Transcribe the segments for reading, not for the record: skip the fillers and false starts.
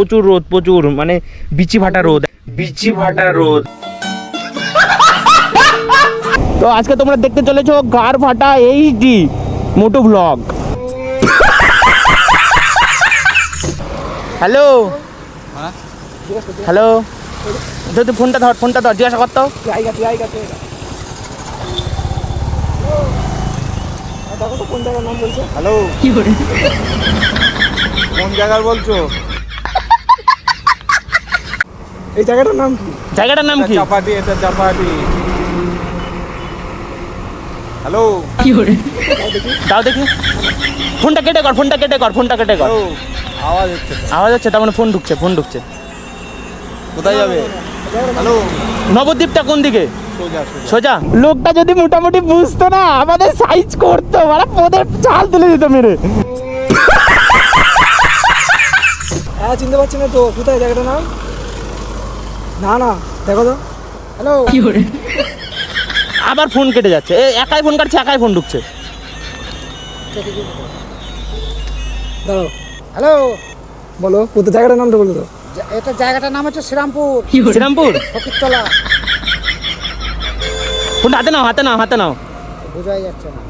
প্রচুর রোদ, প্রচুর মানে বিচি ফাটা রোদ, বিচি ফাটা রোদ। তো আজকে তোমরা দেখতে চলেছো গার ফাটা এইচডি মোটো ব্লগ। হ্যালো হ্যালো, যদি ফোনটা ধর জিজ্ঞাসা করতো। হ্যালো, কোন জায়গার বলছো? এই জায়গাটার নাম কি? জায়গাটার নাম কি? চাপাটি, এটা চাপাটি। হ্যালো, দাও দেখি। ফোনটা কেটে কর, ফোনটা কেটে কর, ফোনটা কেটে কর। হ্যালো, আওয়াজ হচ্ছে তো। আওয়াজ হচ্ছে, তার মানে ফোন ঢুকছে, ফোন ঢুকছে। কোথায় যাবে? হ্যালো, নবদ্বীপটা কোন দিকে? সোজা সোজা। সোজা। লোকটা যদি মোটামুটি বুঝতো না, আমাদের সাইজ করতো, মানে পদের চাল তুলে দিত মেরে। হ্যাঁ, চিনতে পারছি না তো। কোথায় জায়গাটার নাম? না না, দেখো তো। হ্যালো, আবার ফোন কেটে যাচ্ছে, একাই ফোন কাটছে, একাই ফোন ঢুকছে। দাঁড়াও। হ্যালো, বলো কোথায় জায়গাটার নামটা বলো তো। এটা জায়গাটার নাম হচ্ছে শ্রীরামপুর, শ্রীরামপুর। ফকিরতলা। ফোনটা হাতে নাও, হাতে নাও, হাতে নাও। বোঝাই যাচ্ছে না।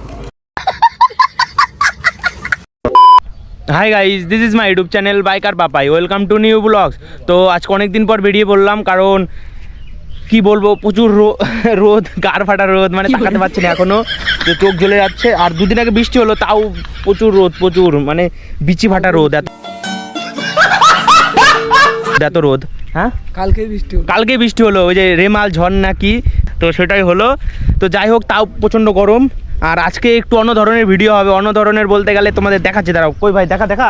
Hi guys, this is my YouTube channel biker Papai. Welcome to new vlogs. তো আজকে অনেক দিন পর বেরিয়ে পড়লাম, কারণ কি বলবো, প্রচুর রোদ, গার ফাটা রোদ, মানে তাকাতে পারছি না এখনো, তো চোখ জ্বলে যাচ্ছে। আর দুদিন আগে বৃষ্টি হলো, তাও প্রচুর রোদ, প্রচুর মানে বিচি ফাটা রোদ, এত রোদ। হ্যাঁ, কালকে বৃষ্টি হলো। কালকে বৃষ্টি হলো, ওই যে রেমাল ঝড় নাকি, তো সেটাই হলো। তো যাই হোক, তাও প্রচণ্ড গরম। আর আজকে একটু অন্য ধরনের ভিডিও হবে। অন্য ধরনের বলতে গেলে তোমাদের দেখাচ্ছি, দাঁড়াও। কই ভাই, দেখা।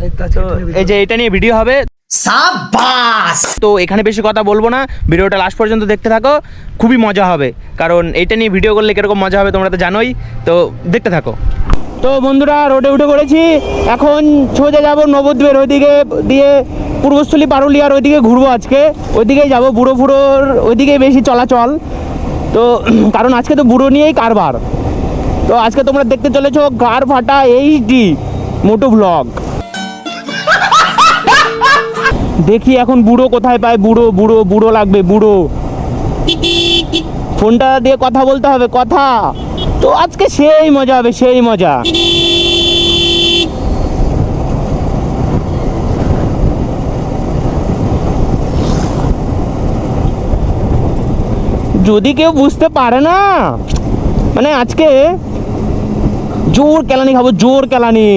এই তো আছে, তো এই যে এটা নিয়ে ভিডিও হবে। সাবাস। তো এখানে বেশি কথা বলবো না, ভিডিওটা লাস্ট পর্যন্ত দেখতে থাকো, খুবই মজা হবে। কারণ এটা নিয়ে ভিডিও করলে কিরকম মজা হবে তোমরা তো জানোই, তো দেখতে থাকো। তো বন্ধুরা, রোডে উঠে পড়েছি। এখন সোজা যাবো নবদ্বীপের ওইদিকে দিয়ে, পূর্বস্থলী পারুলিয়ার ওইদিকে ঘুরবো আজকে। ওইদিকেই যাবো, বুড়ো ফুড়োর ওইদিকেই বেশি চলাচল। তো কারণ আজকে তো বুড়ো নিয়েই কারবার। তো আজকে তোমরা দেখতে চলেছো গার ফাটা এইচডি মোটো ব্লগ। দেখি এখন বুড়ো কোথায় পায়। বুড়ো বুড়ো বুড়ো লাগবে, বুড়ো। ফোনটা দিয়ে কথা বলতে হবে, কথা। তো আজকে সেই মজা হবে, সেই মজা। যদি কেউ বুঝতে পারে না, মানে আজকে জোর কেলানি খাবো, জোর কেলানি।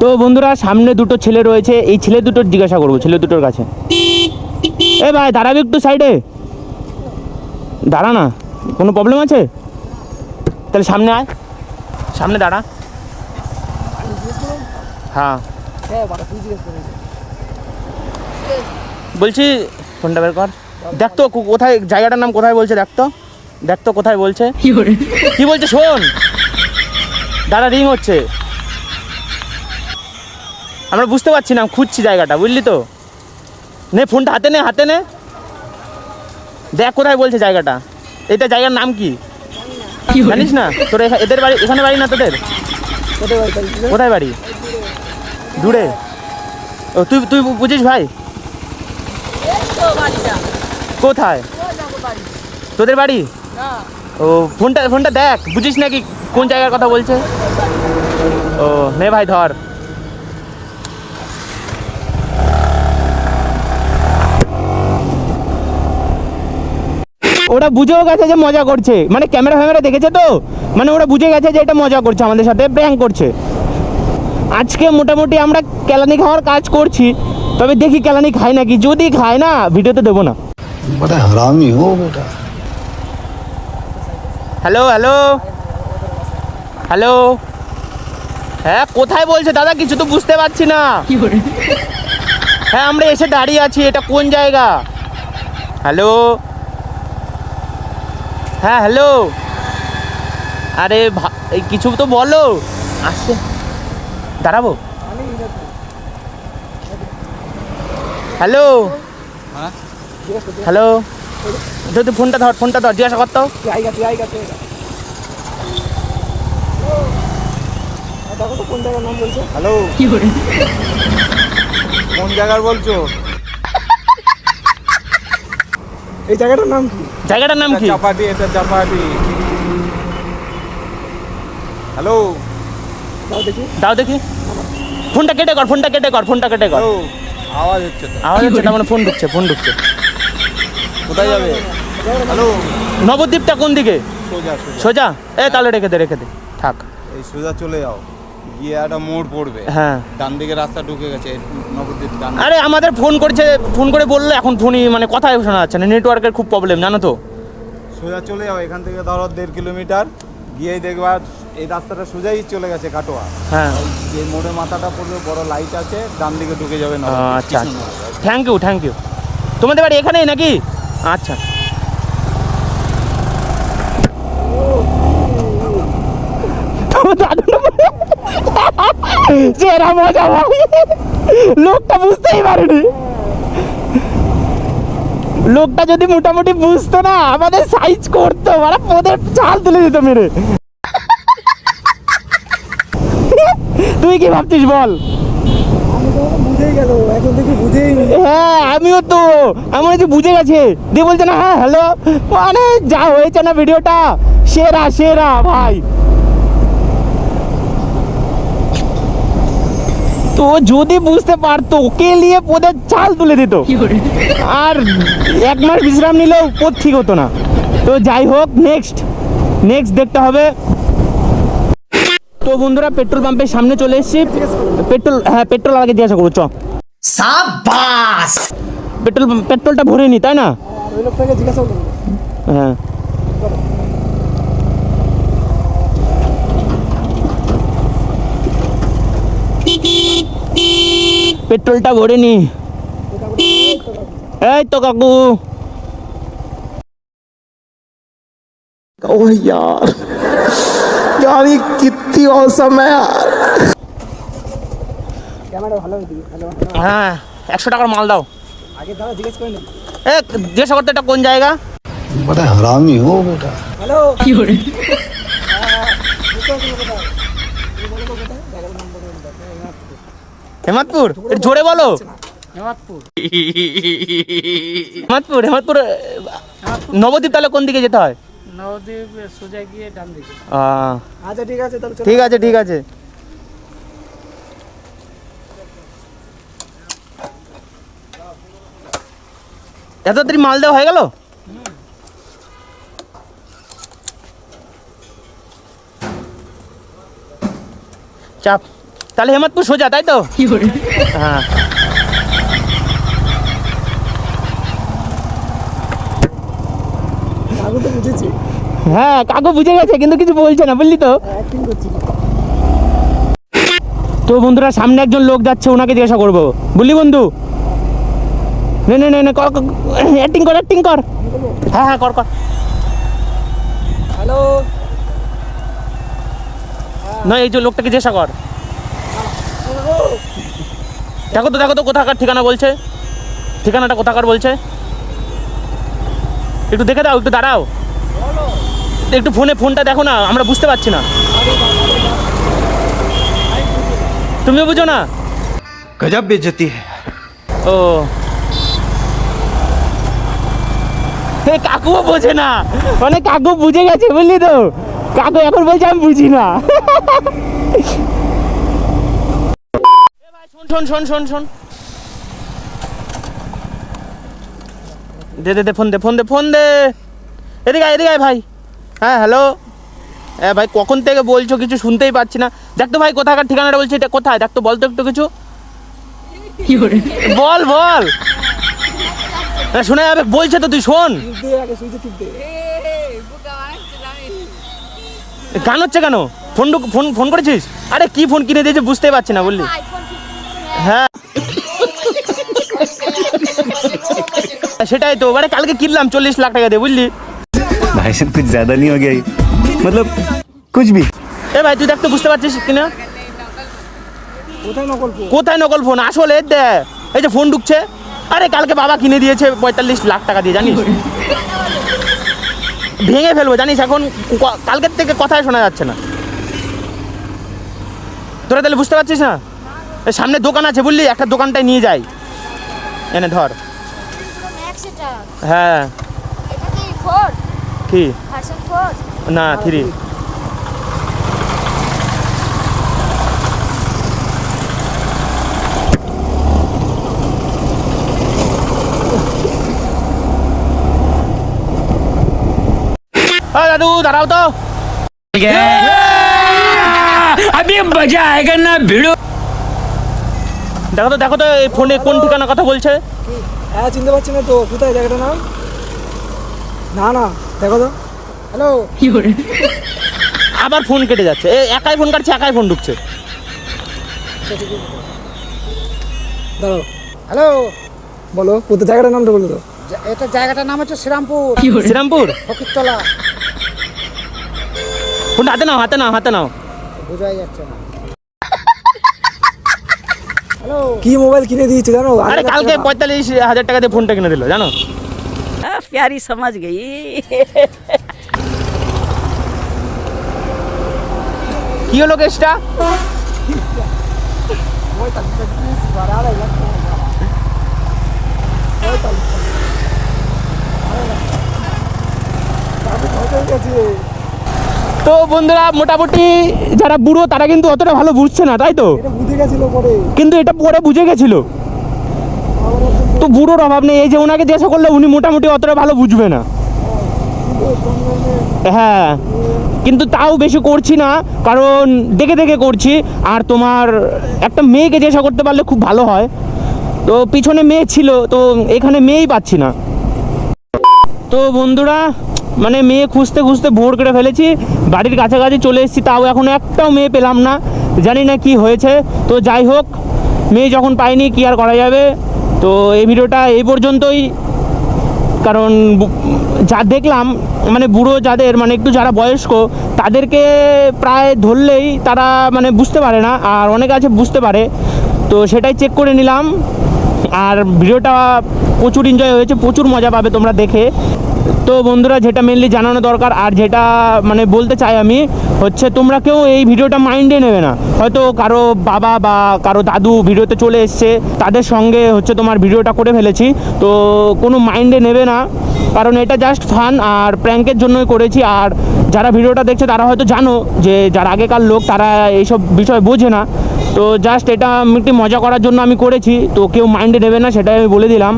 তো বন্ধুরা, সামনে দুটো ছেলে রয়েছে, এই ছেলে দুটোর জিজ্ঞাসা করবো, ছেলে দুটোর কাছে। এ ভাই, দাঁড়াবি একটু সাইডে, দাঁড়া না, কোনো প্রবলেম আছে? তাহলে সামনে আয়, সামনে দাঁড়া। হ্যাঁ, বলছি ফোনটা বের কর, দেখ তো কোথায়, জায়গাটার নাম কোথায় বলছে, দেখ তো কোথায় বলছে। কি বলছে শোন, দাঁড়া, রিং হচ্ছে, আমরা বুঝতে পারছি না, খুঁজছি জায়গাটা, বুঝলি তো। নে ফোনটা হাতে নে, হাতে নে, দেখ কোথায় বলছে জায়গাটা। এটা জায়গার নাম কি জানিস না? তোর এদের বাড়ি, এখানে বাড়ি না তোদের? কোথায় বাড়ি? দূরে। ও তুই তুই বুঝিস ভাই? কোথায় তোদের বাড়ি? ও ফোনটা দেখ, বুঝিস নাকি কোন জায়গার কথা বলছে? ও নে ভাই, ধর। ওরা বুঝেও গেছে যে মজা করছে, মানে ক্যামেরা দেখেছে তো, মানে ওরা বুঝে গেছে যে এটা মজা করছে, আমাদের সাথে প্র্যাঙ্ক করছে। আজকে মোটামুটি আমরা কেলানি খাওয়ার কাজ করছি, তবে দেখি কেলানি খায় নাকি। যদি খায় না, ভিডিওতে দেবো না। बड़ा हरामी हो बेटा। হ্যালো হ্যালো হ্যালো, হ্যাঁ কোথায় বলছে দাদা? কিছু তো বুঝতে পারছি না। হ্যাঁ, আমরা এসে দাঁড়িয়ে আছি, এটা কোন জায়গা? হ্যালো, হ্যাঁ হ্যালো, আরে এই কিছু তো বলো। আসছে, দাঁড়াবো। হ্যালো হ্যালো, যদি ফোনটা ধর জিজ্ঞাসা করতো। দেখো তো কোন জায়গার নাম বলছে। হ্যালো, কোন জায়গার বলছো? এই জায়গাটার নাম কি? জায়গাটার নাম কি? চাপাটি, এটা চাপাটি। হ্যালো দাও দেখি। দাও দেখি। ফোনটা কেটে কর, ফোনটা কেটে কর, ফোনটা কেটে কর। হ্যালো, আওয়াজ হচ্ছে তো। আওয়াজ হচ্ছে, তার মানে ফোন ঢুকছে, ফোন ঢুকছে। কোথায় যাবে? হ্যালো, নবদ্বীপটা কোন দিকে? সোজা সোজা। সোজা? তাহলে রেখে দে, রেখে দে, থাক। এই সোজা চলে যাও, গিয়ে একটা মোড় পড়বে। হ্যাঁ। ডান দিকে রাস্তা ঢুকে গেছে নবদ্বীপ ডান। আরে আমাদের ফোন করছে, ফোন করে বললো এখন ফোনই মানে কথাই শোনা যাচ্ছে না, নেটওয়ার্কের খুব প্রবলেম জানো তো। সোজা চলে যাও, এখান থেকে ধরো 1.5 কিলোমিটার গিয়েই দেখবা এই রাস্তাটা সোজাই চলে গেছে কাটোয়া। হ্যাঁ। যে মোড়ের মাথাটা পড়বে বড় লাইট আছে, ডান দিকে ঢুকে যাবে আচ্ছা আচ্ছা, থ্যাংক ইউ, থ্যাংক ইউ। তোমাদের বাড়ি এখানেই নাকি? আচ্ছা। সেরা মজা ভাই, লোকটা বুঝতেই পারেনি। লোকটা যদি মোটামুটি বুঝতো না, আমাদের সাইজ করতো, মানে ওদের চাল তুলে দিত মেরে। তুই কি ভাবছিস বল? আমি তো বুঝেই গেল, এখন দেখি বুঝেই নি। হ্যাঁ আমিও তো, এমন যে বুঝে গেছে দিয়ে বলছে না হ্যাঁ হ্যালো, মানে যা হয়েছে না ভিডিওটা, সেরা সেরা ভাই। তো যদি বুঝতে পারতো, ওকে নিয়ে পোদের চাল তুলে দিত, আর 1 মাস বিশ্রাম নিলেও পোদ ঠিক হতো না। তো যাই হোক, নেক্সট দেখতে হবে। তো বন্ধুরা, পেট্রোল পাম্পের সামনে চলে এসেছি। পেট্রোল আগে জিজ্ঞাসা করবো, চ। সাবাস। পেট্রোলটা ভরে নি, তাই না? ওই লোকটাকে জিজ্ঞাসা করবো। হ্যাঁ। পেট্রোলটা ভরে নি। এই তো কাকু। ओह यार, यार ये कितनी औसम है यार। ক্যামেরা ভালো দিবি, ভালো। হ্যাঁ, 100 টাকার মাল দাও। আগে দাঁড়া, জিজ্ঞেস করে নি। জিজ্ঞাসা করতে, এটা কোন জায়গা? बड़ा हरामी हो बेटा। হ্যালো। কি করে? হেমাদপুর, একটু জোরে বলো। হেমাদপুর। নবদ্বীপ তাহলে কোন দিকে যেতে হয়? নবদ্বীপ সোজা গিয়ে ডান দিকে। আহ, আচ্ছা ঠিক আছে, তাহলে চলো। ঠিক আছে ঠিক আছে। এত তাড়াতাড়ি মাল দেওয়া হয়ে গেল? চাপ। তাহলে হেমাদপুর সোজা, তাই তো? হ্যাঁ। আগে তো বুঝেছি, হ্যাঁ কাকু বুঝে গেছে, কিন্তু কিছু বলছে না, বুঝলি তো। অ্যাক্টিং করছি। তো বন্ধুরা, সামনে একজন লোক যাচ্ছে, ওনাকে জিজ্ঞাসা করবো, বুঝলি বন্ধু? নে অ্যাক্টিং কর। হ্যাঁ কর। হ্যালো। না, এই যে লোকটাকে জিজ্ঞাসা কর। দেখো তো কোথাকার ঠিকানা বলছে, ঠিকানাটা কোথাকার বলছে। একটু দেখে দাও, একটু দাঁড়াও, একটু ফোনটা দেখো না, আমরা বুঝতে পারছি না। তুমিও বুঝো না? গজব বেজতি। ও কাকুও বোঝে না, মানে কাকু বুঝে গেছে, বুঝলি তো। কাকু এখন বলছে আমি বুঝি না। শোন, দে ফোন দে। এদিকে আয় ভাই। হ্যাঁ হ্যালো। হ্যাঁ ভাই, কখন থেকে বলছো, কিছু শুনতেই পাচ্ছি না। দেখ তো ভাই, কোথাকার ঠিকানাটা বলছি, এটা কোথায় দেখ তো, বল তো একটু কিছু। বল। শোনা যাবে বলছে তো, তুই শোন। গান হচ্ছে কেন? ফোন করেছিস? আরে কি ফোন কিনে দিয়েছে বুঝতেই পারছি না, বললি। হ্যাঁ সেটাই তো, মানে কালকে কিনলাম 40 লাখ টাকা দিয়ে, বুঝলি। भाई साहब कुछ ज्यादा नहीं हो गया ये? मतलब कुछ भी। ভাই তুই দেখ তো, বুঝতে পারছিস কিনা? কোথায় নকল ফোন? আসলে দেখ, এই যে ফোন ঢুকছে। আরে কালকে বাবা কিনে দিয়েছে 45 লাখ টাকা দিয়ে, জানিস। ভেঙে ফেলবো জানিস, এখন কালকের থেকে কথাই শোনা যাচ্ছে না। তোরা তাহলে বুঝতে পারছিস না? এ সামনে দোকান আছে বুঝলি, একটা দোকানটায় নিয়ে যাই, এনে ধর। ম্যাক্স এটা হ্যাঁ এটা কি 4 কি ভার্সন 4 না 3। দাদু দাঁড়াও তো। দেখো তো এই ফোনে কোন ঠিকানা কথা বলছে। হ্যাঁ চিনতে পারছি না তো, কোথায় জায়গাটার নাম? না দেখো তো। হ্যালো, আবার ফোন কেটে যাচ্ছে, একাই ফোন কাটছে, একাই ফোন ঢুকছে। দাঁড়াও, হ্যালো, বলো কোথায় জায়গাটার নামটা বলো তো। এটা জায়গাটার নাম হচ্ছে শ্রীরামপুর, শ্রীরামপুর। ফকিরতলা। ফোনটা হাতে নাও, হাতে নাও, হাতে নাও। বোঝাই যাচ্ছে না। হ্যালো, কি মোবাইল কিনে দিয়েছে জানো? আরে কালকে 45,000 টাকা দিয়ে ফোনটা কিনে দিল জানো। प्यारी समझ गई। কি হলো কেসটা? তো বন্ধুরা মোটামুটি যারা বুড়ো তারা কিন্তু অতটা ভালো বুঝছে না, তাই তো? এটা বুঝে গেছিল পরে। কিন্তু এটা পরে বুঝে গেছিল। তো বুড়োর অভাব নেই, এই যে ওনাকে জিজ্ঞাসা করলে উনি মোটামুটি অতটা ভালো বুঝবে না। হ্যাঁ কিন্তু তাও বেশি করছি না, কারণ দেখে দেখে করছি। আর তোমার একটা মেয়েকে জিজ্ঞাসা করতে পারলে খুব ভালো হয়। তো পিছনে মেয়ে ছিল, তো এখানে মেয়েই পাচ্ছি না। তো বন্ধুরা মানে মেয়ে খুঁজতে খুঁজতে ভোর করে ফেলেছি, বাড়ির কাছাকাছি চলে এসেছি, তাও এখন একটাও মেয়ে পেলাম না, জানি না কি হয়েছে। তো যাই হোক, মেয়ে যখন পাইনি কি আর করা যাবে। তো এই ভিডিওটা এই পর্যন্তই, কারণ যা দেখলাম মানে বুড়ো যাদের মানে একটু যারা বয়স্ক তাদেরকে প্রায় ধরলেই তারা মানে বুঝতে পারে না, আর অনেকে আছে বুঝতে পারে। তো সেটাই চেক করে নিলাম। আর ভিডিওটা প্রচুর এনজয় হয়েছে, প্রচুর মজা পাবে তোমরা দেখে। তো বন্ধুরা যেটা মেনলি জানানো দরকার আর যেটা মানে বলতে চাই আমি হচ্ছে, তোমরা কেউ এই ভিডিওটা মাইন্ডে নেবে না। হয়তো কারো বাবা বা কারো দাদু ভিডিওতে চলে এসছে, তাদের সঙ্গে হচ্ছে তোমার ভিডিওটা করে ফেলেছি, তো কোনো মাইন্ডে নেবে না, কারণ এটা জাস্ট ফান আর প্র্যাঙ্কের জন্যই করেছি। আর যারা ভিডিওটা দেখছে তারা হয়তো জানো যে যারা আগেকার লোক তারা এইসব বিষয় বোঝে না। তো জাস্ট এটা একটু মজা করার জন্য আমি করেছি, তো কেউ মাইন্ডে নেবে না সেটাই আমি বলে দিলাম।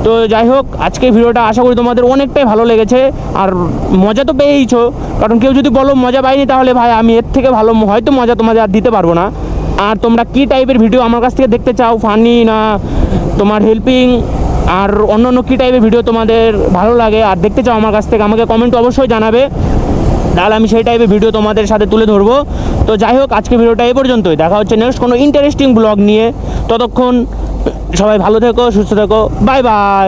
তো যাই হোক, আজকে ভিডিওটা আশা করি তোমাদের অনেকটাই ভালো লেগেছে, আর মজা তো পেয়েইছো। কারণ কেউ যদি বলো মজা পাইনি, তাহলে ভাই আমি এর থেকে ভালো হয়তো মজা তোমাদের আর দিতে পারবো না। আর তোমরা কী টাইপের ভিডিও আমার কাছ থেকে দেখতে চাও, ফানি না তোমার হেল্পিং আর অন্য কী টাইপের ভিডিও তোমাদের ভালো লাগে আর দেখতে চাও আমার কাছ থেকে, আমাকে কমেন্ট অবশ্যই জানাবে, তাহলে আমি সেই টাইপের ভিডিও তোমাদের সাথে তুলে ধরবো। তো যাই হোক, আজকে ভিডিওটা এই পর্যন্তই, দেখা হচ্ছে নেক্সট কোনো ইন্টারেস্টিং ব্লগ নিয়ে। ততক্ষণ সবাই ভালো থেকো, সুস্থ থেকো, বাই বাই।